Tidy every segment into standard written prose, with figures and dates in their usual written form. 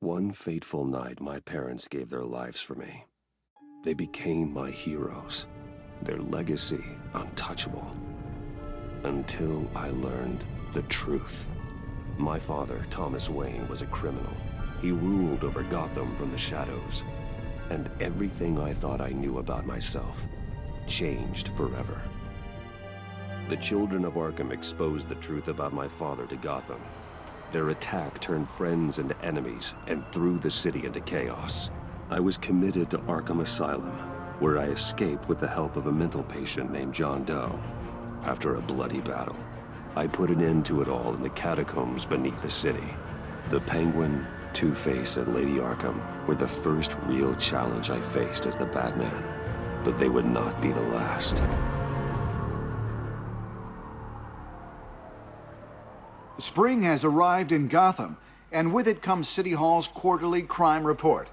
One fateful night, my parents gave their lives for me. They became my heroes, their legacy untouchable. Until I learned the truth. My father, Thomas Wayne, was a criminal. He ruled over Gotham from the shadows. And everything I thought I knew about myself changed forever. The children of Arkham exposed the truth about my father to Gotham. Their attack turned friends into enemies and threw the city into chaos. I was committed to Arkham Asylum, where I escaped with the help of a mental patient named John Doe. After a bloody battle, I put an end to it all in the catacombs beneath the city. The Penguin, Two-Face, and Lady Arkham were the first real challenge I faced as the Batman, but they would not be the last. Spring has arrived in Gotham, and with it comes City Hall's quarterly crime report.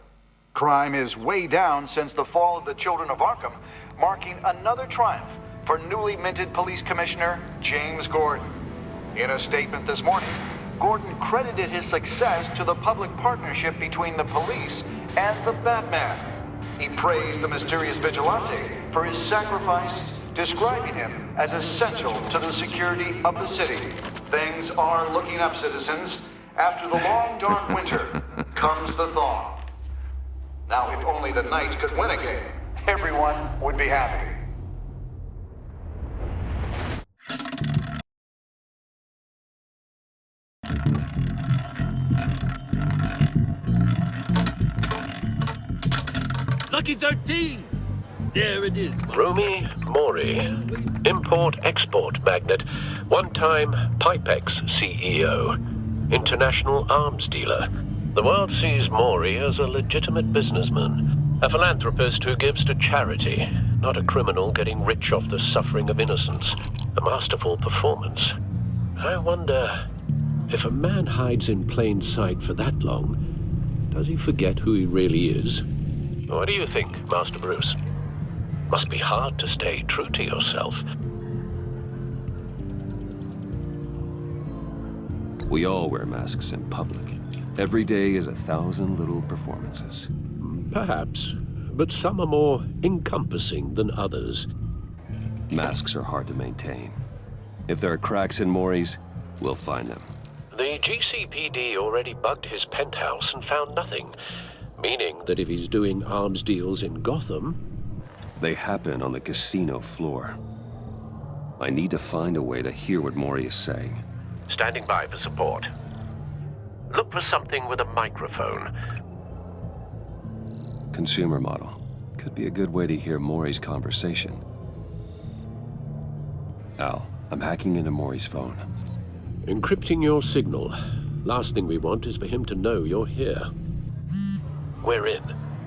Crime is way down since the fall of the Children of Arkham, marking another triumph for newly minted Police Commissioner James Gordon. In a statement this morning, Gordon credited his success to the public partnership between the police and the Batman. He praised the mysterious vigilante for his sacrifice, describing him as essential to the security of the city. Things are looking up, citizens. After the long, dark winter comes the thaw. Now, if only the Knights could win again, everyone would be happy. Lucky 13! There it is. Rumi Mori, import-export magnate, one-time Pipex CEO, international arms dealer. The world sees Mori as a legitimate businessman, a philanthropist who gives to charity, not a criminal getting rich off the suffering of innocence. A masterful performance. I wonder, if a man hides in plain sight for that long, does he forget who he really is? What do you think, Master Bruce? Must be hard to stay true to yourself. We all wear masks in public. Every day is 1,000 little performances. Perhaps, but some are more encompassing than others. Masks are hard to maintain. If there are cracks in Mori's, we'll find them. The GCPD already bugged his penthouse and found nothing, meaning that if he's doing arms deals in Gotham... They happen on the casino floor. I need to find a way to hear what Mori is saying. Standing by for support. Look for something with a microphone. Consumer model. Could be a good way to hear Mori's conversation. Al, I'm hacking into Mori's phone. Encrypting your signal. Last thing we want is for him to know you're here. We're in.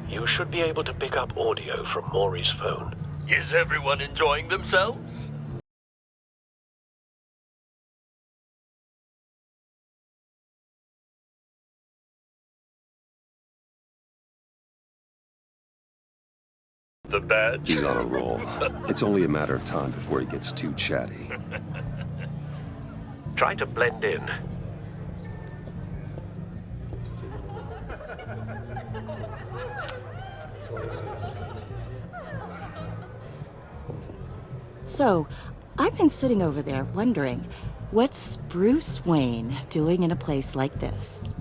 You should be able to pick up audio from Mori's phone. Is everyone enjoying themselves? The badge? He's on a roll. It's only a matter of time before he gets too chatty. Try to blend in. So, I've been sitting over there wondering, what's Bruce Wayne doing in a place like this?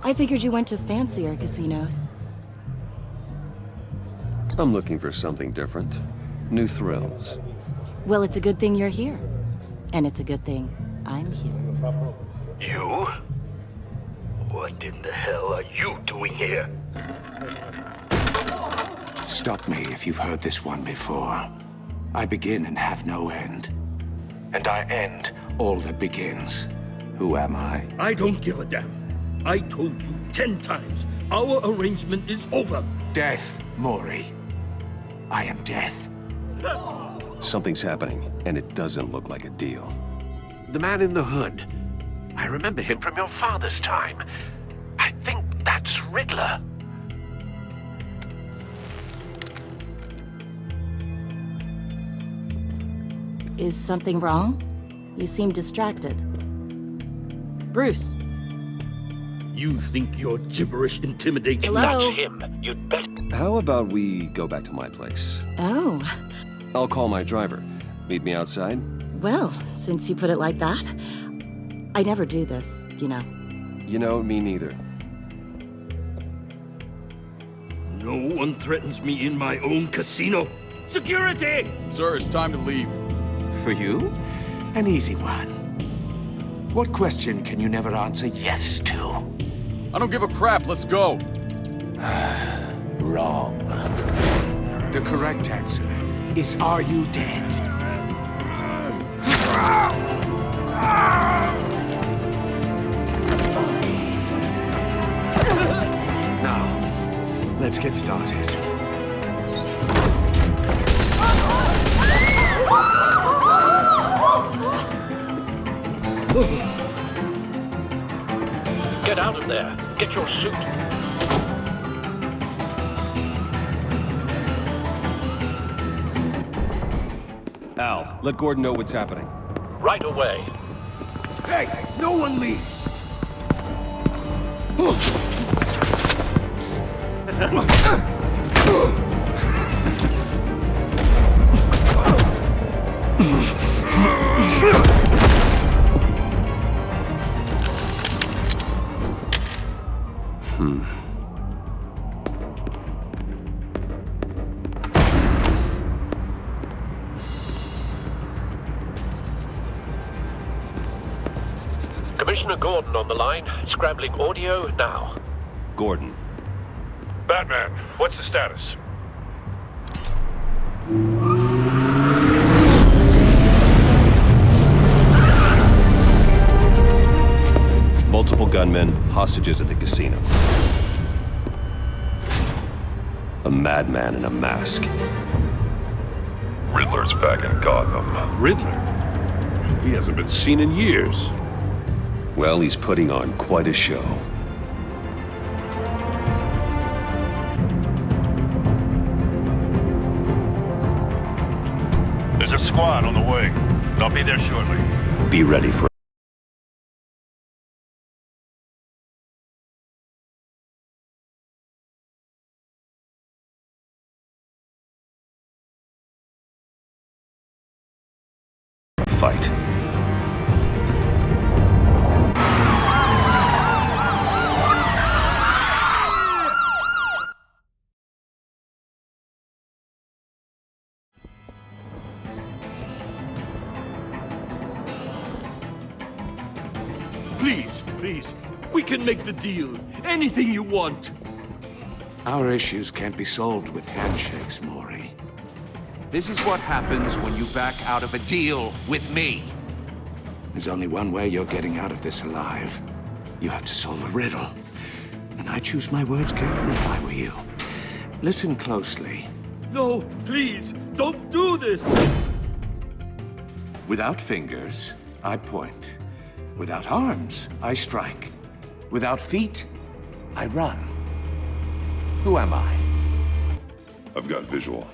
I figured you went to fancier casinos. I'm looking for something different. New thrills. Well, it's a good thing you're here. And it's a good thing I'm here. You? What in the hell are you doing here? Stop me if you've heard this one before. I begin and have no end. And I end all that begins. Who am I? I don't give a damn. I told you 10 times. Our arrangement is over. Death, Mori. I am death. Something's happening, and it doesn't look like a deal. The man in the hood. I remember him from your father's time. I think that's Riddler. Is something wrong? You seem distracted. Bruce, You think your gibberish intimidates me? Hello? That's him. You'd better... How about we go back to my place? Oh, I'll call my driver. Meet me outside? well, since you put it like that, I never do this, you know. You know, me neither. No one threatens me in my own casino. Security! Sir, it's time to leave. For you? An easy one. What question can you never answer yes to? I don't give a crap, let's go. Wrong. The correct answer is, are you dead? Now, let's get started. Get out of there. Get your suit. Al, let Gordon know what's happening. Right away. Hey, no one leaves! Commissioner Gordon on the line. Scrambling audio now. Gordon. Batman, what's the status? Multiple gunmen, hostages at the casino. A madman in a mask. Riddler's back in Gotham. Riddler? He hasn't been seen in years. Well, he's putting on quite a show. There's a squad on the way. I'll be there shortly. Be ready for a fight. Please, please, we can make the deal. Anything you want. Our issues can't be solved with handshakes, Maury. This is what happens when you back out of a deal with me. There's only one way you're getting out of this alive. You have to solve a riddle. And I choose my words carefully if I were you. Listen closely. No, please, don't do this! Without fingers, I point. Without arms, I strike. Without feet, I run. Who am I? I've got visual.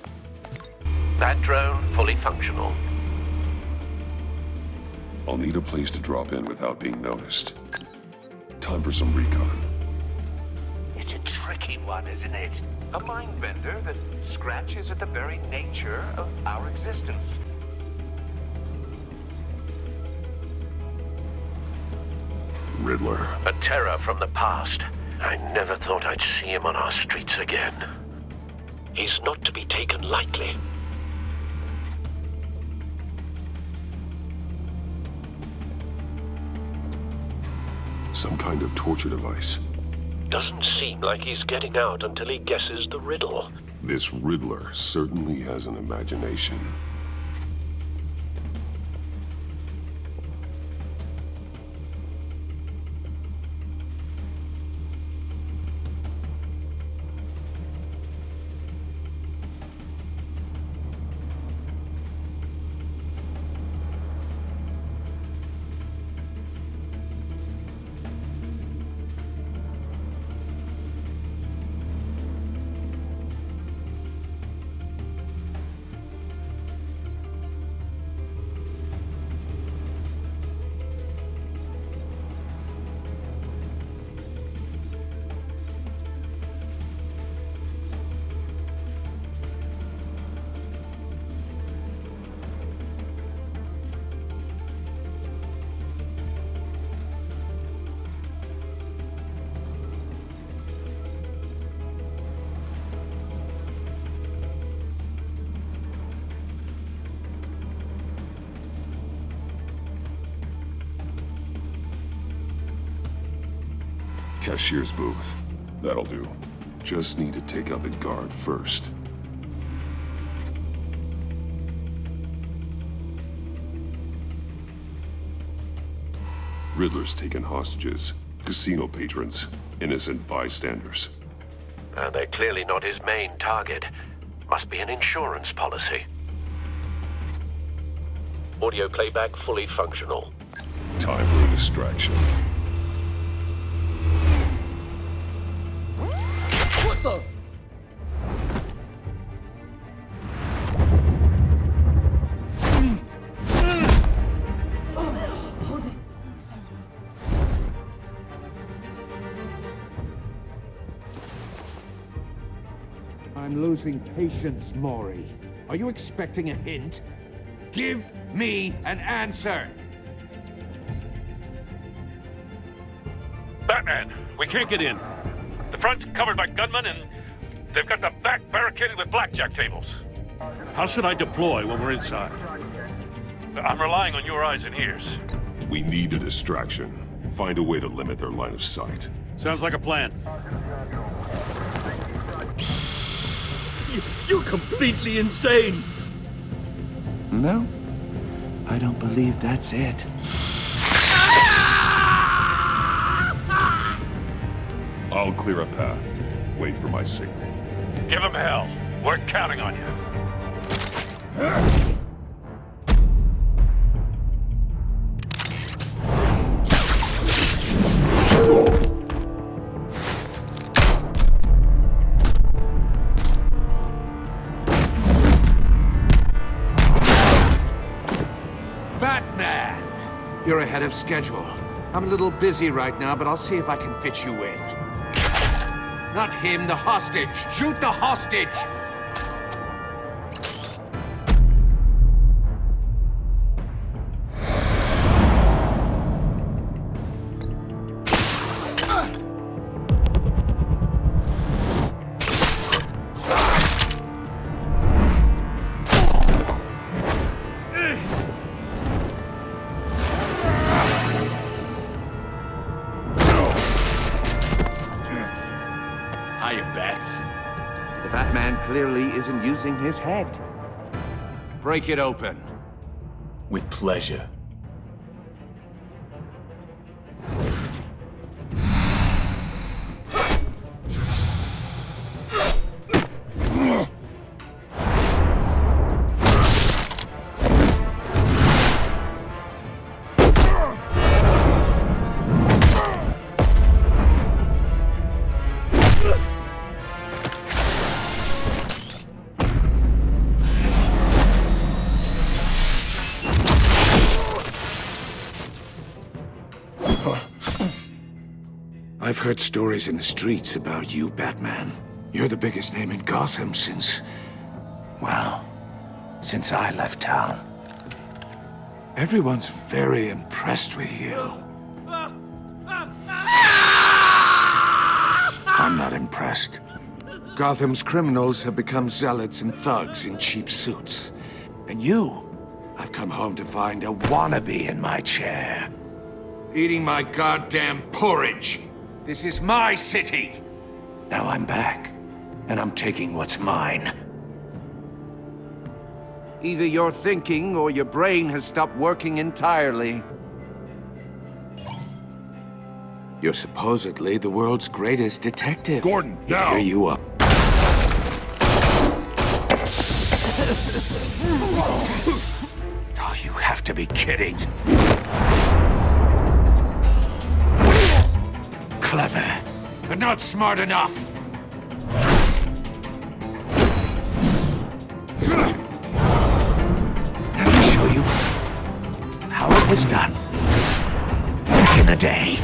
That drone fully functional. I'll need a place to drop in without being noticed. Time for some recon. It's a tricky one, isn't it? A mind bender that scratches at the very nature of our existence. Riddler. A terror from the past. I never thought I'd see him on our streets again. He's not to be taken lightly. Some kind of torture device. Doesn't seem like he's getting out until he guesses the riddle. This Riddler certainly has an imagination. Cashier's booth. That'll do. Just need to take out the guard first. Riddler's taken hostages. Casino patrons. Innocent bystanders. And they're clearly not his main target. Must be an insurance policy. Audio playback fully functional. Time for a distraction. What the? I'm losing patience, Maury. Are you expecting a hint? Give me an answer! Batman, we can't get in. The front's covered by gunmen, and they've got the back barricaded with blackjack tables. How should I deploy when we're inside? I'm relying on your eyes and ears. We need a distraction. Find a way to limit their line of sight. Sounds like a plan. You're completely insane! No, I don't believe that's it. I'll clear a path. Wait for my signal. Give them hell. We're counting on you. Batman! You're ahead of schedule. I'm a little busy right now, but I'll see if I can fit you in. Not him, the hostage! Shoot the hostage! The Batman clearly isn't using his head. Break it open. With pleasure. I've heard stories in the streets about you, Batman. You're the biggest name in Gotham since... well, since I left town. Everyone's very impressed with you. I'm not impressed. Gotham's criminals have become zealots and thugs in cheap suits. And you, I've come home to find a wannabe in my chair. Eating my goddamn porridge. This is my city. Now I'm back, and I'm taking what's mine. Either you're thinking or your brain has stopped working entirely. You're supposedly the world's greatest detective. Gordon, now! Here you are. Oh, you have to be kidding. Clever, but not smart enough. Let me show you how it was done back in the day.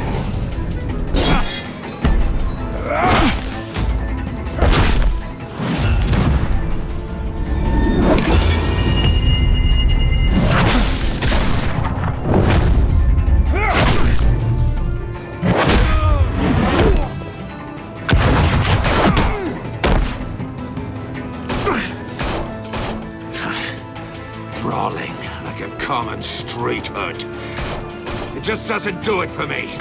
Brawling like a common street hood. It just doesn't do it for me.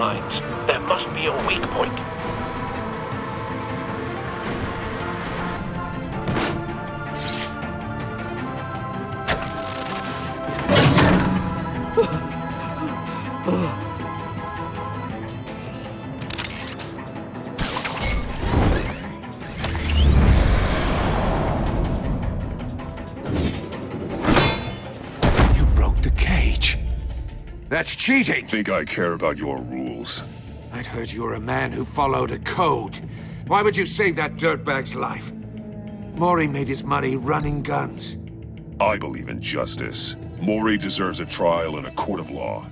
lines. There must be a weak point. You broke the cage. That's cheating! Think I care about your rules? I'd heard you were a man who followed a code. Why would you save that dirtbag's life? Maury made his money running guns. I believe in justice. Maury deserves a trial in a court of law.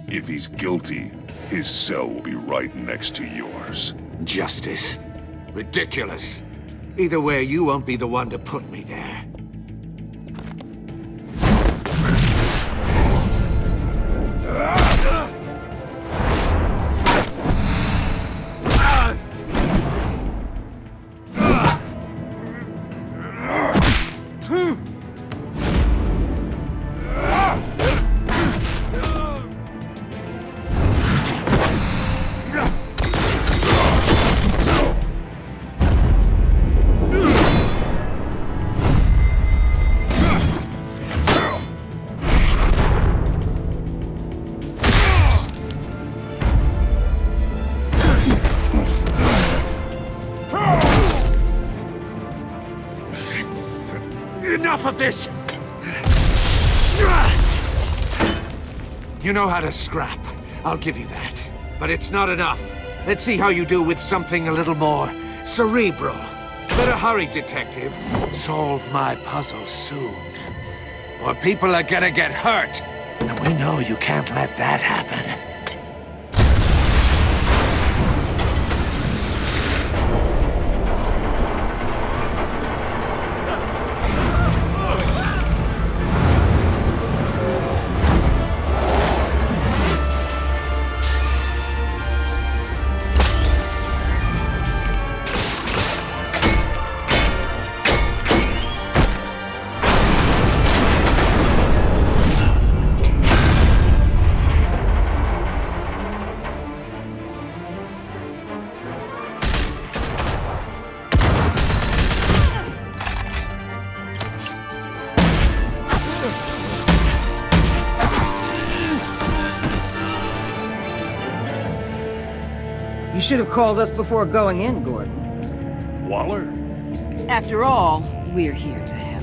If he's guilty, his cell will be right next to yours. Justice? Ridiculous. Either way, you won't be the one to put me there. Enough of this! You know how to scrap. I'll give you that. But it's not enough. Let's see how you do with something a little more cerebral. Better hurry, detective. Solve my puzzle soon. Or people are gonna get hurt. And we know you can't let that happen. You should have called us before going in, Gordon. Waller? After all, we're here to help.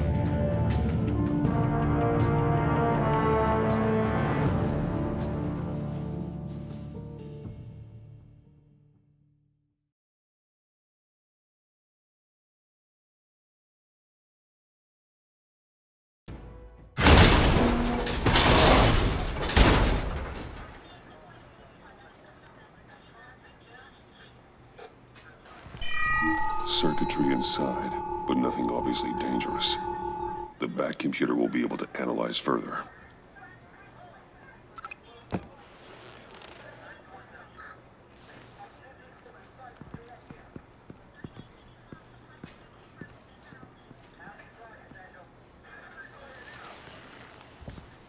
Circuitry inside, but nothing obviously dangerous. The Bat computer will be able to analyze further.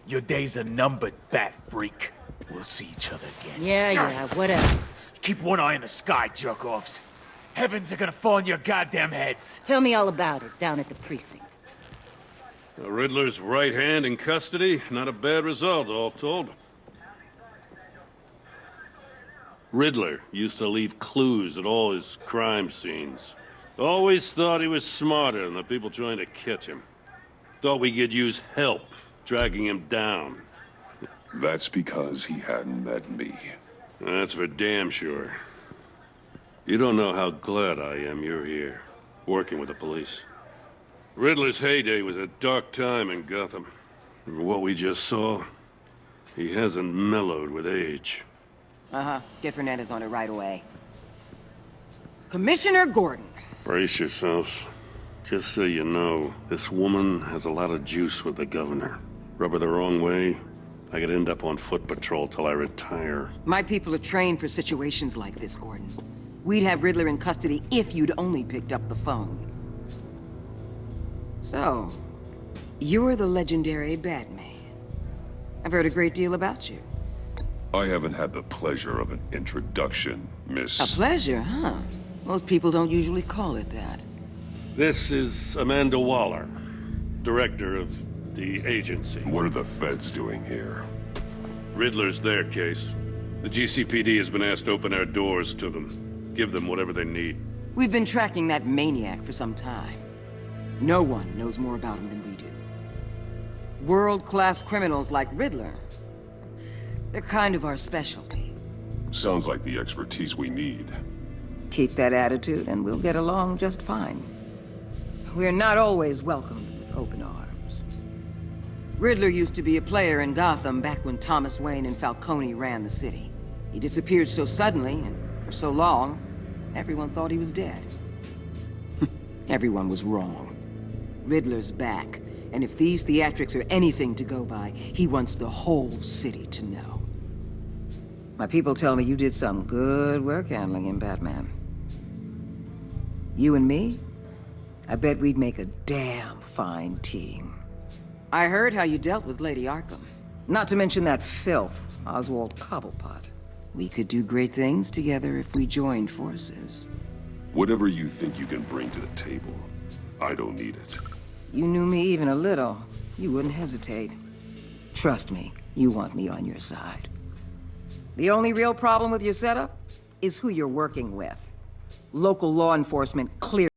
Your days are numbered, Bat Freak. We'll see each other again. Yeah, whatever. Keep one eye in the sky, jerk-offs. Heavens are gonna fall on your goddamn heads. Tell me all about it down at the precinct. The Riddler's right hand in custody. Not a bad result, all told. Riddler used to leave clues at all his crime scenes. Always thought he was smarter than the people trying to catch him. Thought we could use help dragging him down. That's because he hadn't met me. That's for damn sure. You don't know how glad I am you're here, working with the police. Riddler's heyday was a dark time in Gotham. And what we just saw, he hasn't mellowed with age. Uh-huh. Get Fernandez on it right away. Commissioner Gordon. Brace yourselves. Just so you know, this woman has a lot of juice with the governor. Rub her the wrong way, I could end up on foot patrol till I retire. My people are trained for situations like this, Gordon. We'd have Riddler in custody if you'd only picked up the phone. So, you're the legendary Batman. I've heard a great deal about you. I haven't had the pleasure of an introduction, Miss... A pleasure, huh? Most people don't usually call it that. This is Amanda Waller, director of the agency. What are the feds doing here? Riddler's their case. The GCPD has been asked to open our doors to them. Give them whatever they need. We've been tracking that maniac for some time. No one knows more about him than we do. World-class criminals like Riddler. They're kind of our specialty. Sounds like the expertise we need. Keep that attitude and we'll get along just fine. We're not always welcomed with open arms. Riddler used to be a player in Gotham back when Thomas Wayne and Falcone ran the city. He disappeared so suddenly and for so long, everyone thought he was dead. Everyone was wrong. Riddler's back, and if these theatrics are anything to go by, he wants the whole city to know. My people tell me you did some good work handling him, Batman. You and me? I bet we'd make a damn fine team. I heard how you dealt with Lady Arkham. Not to mention that filth, Oswald Cobblepot. We could do great things together if we joined forces. Whatever you think you can bring to the table, I don't need it. You knew me even a little, you wouldn't hesitate. Trust me, you want me on your side. The only real problem with your setup is who you're working with. Local law enforcement clearly